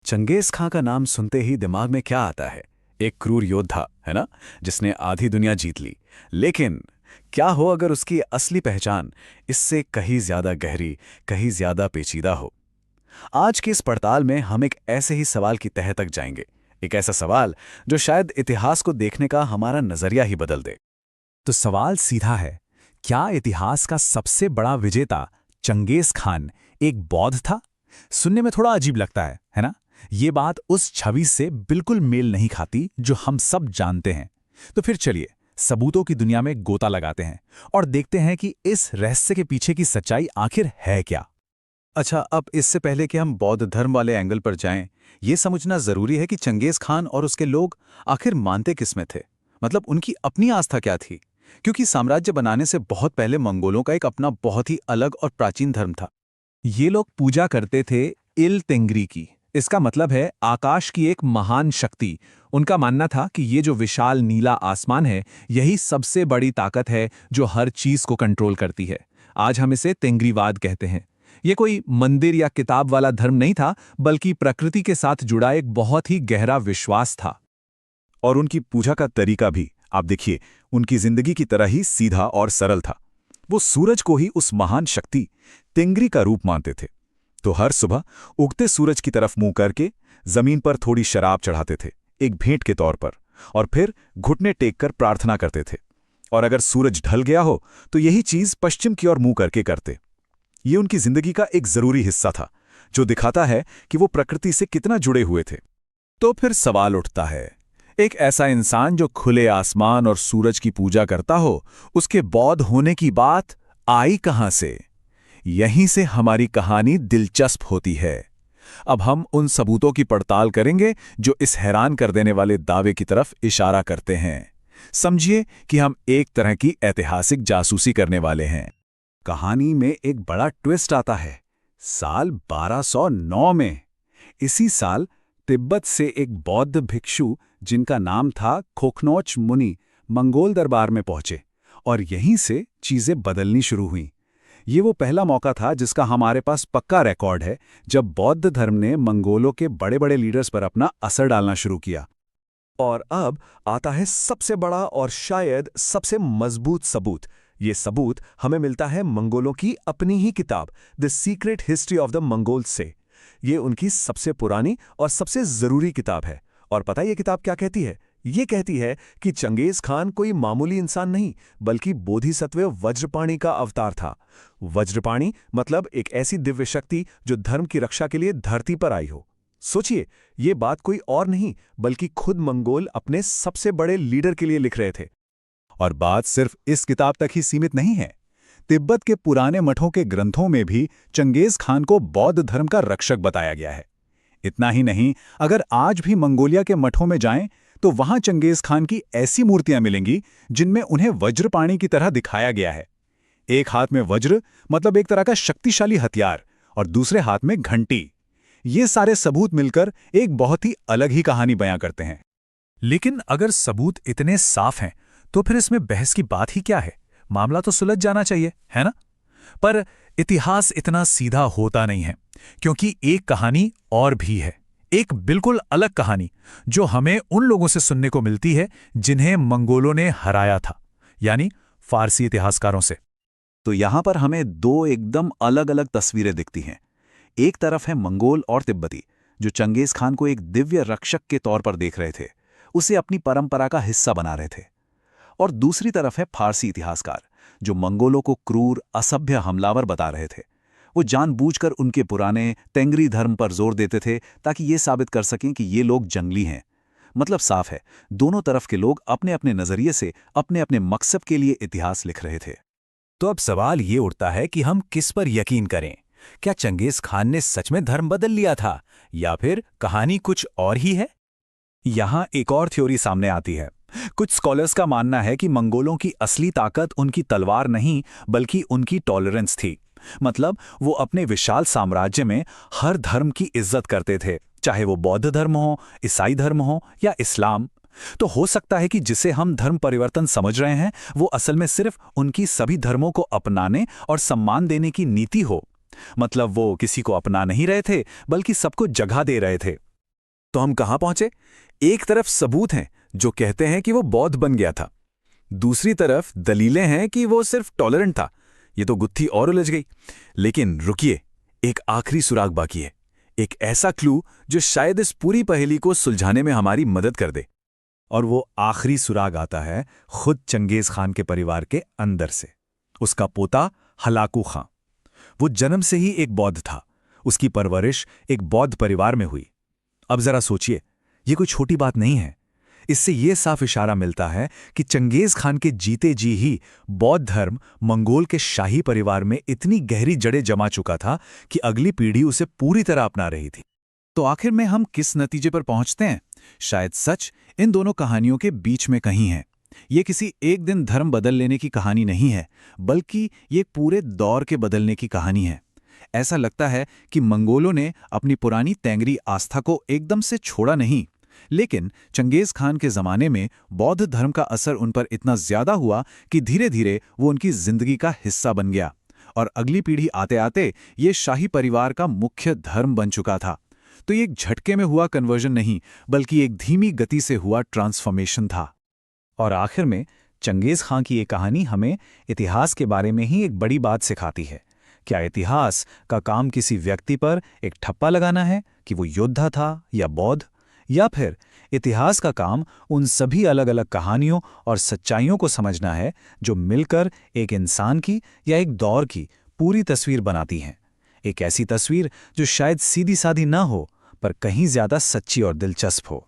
Genghis खां का नाम सुनते ही दिमाग में क्या आता है? एक क्रूर योद्धा, है ना, जिसने आधी दुनिया जीत ली। लेकिन क्या हो अगर उसकी असली पहचान इससे कहीं ज्यादा गहरी, कहीं ज्यादा पेचीदा हो? आज की इस पड़ताल में हम एक ऐसे ही सवाल की तह तक जाएंगे। एक ऐसा सवाल जो शायद इतिहास को देखने का हमारा नजरिया ही बदल दे। तो सवाल सीधा है, क्या इतिहास का सबसे बड़ा विजेता चंगेज खान एक बौद्ध था? सुनने में थोड़ा अजीब लगता है ना? ये बात उस छवि से बिल्कुल मेल नहीं खाती जो हम सब जानते हैं। तो फिर चलिए सबूतों की दुनिया में गोता लगाते हैं और देखते हैं कि इस रहस्य के पीछे की सच्चाई आखिर है क्या। अच्छा, अब इससे पहले कि हम बौद्ध धर्म वाले एंगल पर जाएं, ये समझना जरूरी है कि चंगेज खान और उसके लोग आखिर मानते किसमें थे। मतलब उनकी अपनी आस्था क्या थी? क्योंकि साम्राज्य बनाने से बहुत पहले मंगोलों का एक अपना बहुत ही अलग और प्राचीन धर्म था। ये लोग पूजा करते थे इल तेंग्री की। इसका मतलब है आकाश की एक महान शक्ति। उनका मानना था कि ये जो विशाल नीला आसमान है, यही सबसे बड़ी ताकत है जो हर चीज को कंट्रोल करती है। आज हम इसे तेंग्रीवाद कहते हैं। ये कोई मंदिर या किताब वाला धर्म नहीं था, बल्कि प्रकृति के साथ जुड़ा एक बहुत ही गहरा विश्वास था। और उनकी पूजा का तरीका भी, आप देखिए, उनकी जिंदगी की तरह ही सीधा और सरल था। वो सूरज को ही उस महान शक्ति तेंग्री का रूप मानते थे। तो हर सुबह उगते सूरज की तरफ मुंह करके जमीन पर थोड़ी शराब चढ़ाते थे, एक भेंट के तौर पर, और फिर घुटने टेक कर प्रार्थना करते थे। और अगर सूरज ढल गया हो तो यही चीज पश्चिम की ओर मुंह करके करते। ये उनकी जिंदगी का एक जरूरी हिस्सा था, जो दिखाता है कि वो प्रकृति से कितना जुड़े हुए थे। तो फिर सवाल उठता है, एक ऐसा इंसान जो खुले आसमान और सूरज की पूजा करता हो, उसके बौद्ध होने की बात आई कहां से? यहीं से हमारी कहानी दिलचस्प होती है। अब हम उन सबूतों की पड़ताल करेंगे जो इस हैरान कर देने वाले दावे की तरफ इशारा करते हैं। समझिए कि हम एक तरह की ऐतिहासिक जासूसी करने वाले हैं। कहानी में एक बड़ा ट्विस्ट आता है। साल 1209 में, इसी साल तिब्बत से एक बौद्ध भिक्षु जिनका नाम था खोखनोच मुनि मंगोल दरबार में पहुंचे, और यहीं से चीजें बदलनी शुरू हुईं। ये वो पहला मौका था जिसका हमारे पास पक्का रिकॉर्ड है, जब बौद्ध धर्म ने मंगोलों के बड़े बड़े लीडर्स पर अपना असर डालना शुरू किया। और अब आता है सबसे बड़ा और शायद सबसे मजबूत सबूत। ये सबूत हमें मिलता है मंगोलों की अपनी ही किताब the secret history of the Mongols से। ये उनकी सबसे पुरानी और सबसे जरूरी किताब है। और पता है ये किताब क्या कहती है? ये कहती है कि चंगेज खान कोई मामूली इंसान नहीं, बल्कि बोधिसत्व वज्रपाणि का अवतार था। वज्रपाणि मतलब एक ऐसी दिव्य शक्ति जो धर्म की रक्षा के लिए धरती पर आई हो। सोचिए, ये बात कोई और नहीं बल्कि खुद मंगोल अपने सबसे बड़े लीडर के लिए लिख रहे थे। और बात सिर्फ इस किताब तक ही सीमित नहीं है। तिब्बत के पुराने मठों के ग्रंथों में भी चंगेज खान को बौद्ध धर्म का रक्षक बताया गया है। इतना ही नहीं, अगर आज भी मंगोलिया के मठों में जाएं तो वहां चंगेज खान की ऐसी मूर्तियां मिलेंगी जिनमें उन्हें वज्रपाणि की तरह दिखाया गया है। एक हाथ में वज्र मतलब एक तरह का शक्तिशाली हथियार, और दूसरे हाथ में घंटी। ये सारे सबूत मिलकर एक बहुत ही अलग ही कहानी बयां करते हैं। लेकिन अगर सबूत इतने साफ हैं, तो फिर इसमें बहस की बात ही क्या है? मामला तो सुलझ जाना चाहिए, है ना? पर इतिहास इतना सीधा होता नहीं है, क्योंकि एक कहानी और भी है। एक बिल्कुल अलग कहानी जो हमें उन लोगों से सुनने को मिलती है जिन्हें मंगोलों ने हराया था, यानी फारसी इतिहासकारों से। तो यहां पर हमें दो एकदम अलग अलग तस्वीरें दिखती हैं। एक तरफ है मंगोल और तिब्बती, जो चंगेज खान को एक दिव्य रक्षक के तौर पर देख रहे थे, उसे अपनी परंपरा का हिस्सा बना रहे थे। और दूसरी तरफ है फारसी इतिहासकार, जो मंगोलों को क्रूर, असभ्य हमलावर बता रहे थे। वो जानबूझकर उनके पुराने तेंग्री धर्म पर जोर देते थे ताकि ये साबित कर सकें कि ये लोग जंगली हैं। मतलब साफ है, दोनों तरफ के लोग अपने अपने नजरिए से अपने अपने मकसद के लिए इतिहास लिख रहे थे। तो अब सवाल ये उठता है कि हम किस पर यकीन करें? क्या चंगेज खान ने सच में धर्म बदल लिया था, या फिर कहानी कुछ और ही है? यहां एक और थ्योरी सामने आती है। कुछ स्कॉलर्स का मानना है कि मंगोलों की असली ताकत उनकी तलवार नहीं, बल्कि उनकी टॉलरेंस थी। मतलब वो अपने विशाल साम्राज्य में हर धर्म की इज्जत करते थे, चाहे वो बौद्ध धर्म हो, ईसाई धर्म हो या इस्लाम। तो हो सकता है कि जिसे हम धर्म परिवर्तन समझ रहे हैं, वो असल में सिर्फ उनकी सभी धर्मों को अपनाने और सम्मान देने की नीति हो। मतलब वो किसी को अपना नहीं रहे थे, बल्कि सबको जगह दे रहे थे। तो हम कहाँ पहुंचे? एक तरफ सबूत हैं जो कहते हैं कि वो बौद्ध बन गया था, दूसरी तरफ दलीलें हैं कि वो सिर्फ टॉलरेंट था। ये तो गुत्थी और उलझ गई। लेकिन रुकिए, एक आखिरी सुराग बाकी है, एक ऐसा क्लू जो शायद इस पूरी पहेली को सुलझाने में हमारी मदद कर दे। और वो आखिरी सुराग आता है खुद चंगेज खान के परिवार के अंदर से। उसका पोता हलाकू खां, वो जन्म से ही एक बौद्ध था, उसकी परवरिश एक बौद्ध परिवार में हुई। अब जरा सोचिए, ये कोई छोटी बात नहीं है। इससे ये साफ इशारा मिलता है कि चंगेज खान के जीते जी ही बौद्ध धर्म मंगोल के शाही परिवार में इतनी गहरी जड़ें जमा चुका था कि अगली पीढ़ी उसे पूरी तरह अपना रही थी। तो आखिर में हम किस नतीजे पर पहुंचते हैं? शायद सच इन दोनों कहानियों के बीच में कहीं है। ये किसी एक दिन धर्म बदल लेने की कहानी नहीं है, बल्कि ये पूरे दौर के बदलने की कहानी है। ऐसा लगता है कि मंगोलों ने अपनी पुरानी तेंगरी आस्था को एकदम से छोड़ा नहीं, लेकिन चंगेज खान के ज़माने में बौद्ध धर्म का असर उन पर इतना ज़्यादा हुआ कि धीरे धीरे वो उनकी ज़िंदगी का हिस्सा बन गया और अगली पीढ़ी आते आते ये शाही परिवार का मुख्य धर्म बन चुका था। तो ये एक झटके में हुआ कन्वर्जन नहीं, बल्कि एक धीमी गति से हुआ ट्रांसफॉर्मेशन था। और आखिर में चंगेज खान की ये कहानी हमें इतिहास के बारे में ही एक बड़ी बात सिखाती है। क्या इतिहास का काम किसी व्यक्ति पर एक ठप्पा लगाना है कि वो योद्धा था या बौद्ध, या फिर इतिहास का काम उन सभी अलग अलग कहानियों और सच्चाइयों को समझना है जो मिलकर एक इंसान की या एक दौर की पूरी तस्वीर बनाती हैं। एक ऐसी तस्वीर जो शायद सीधी सादी ना हो, पर कहीं ज्यादा सच्ची और दिलचस्प हो।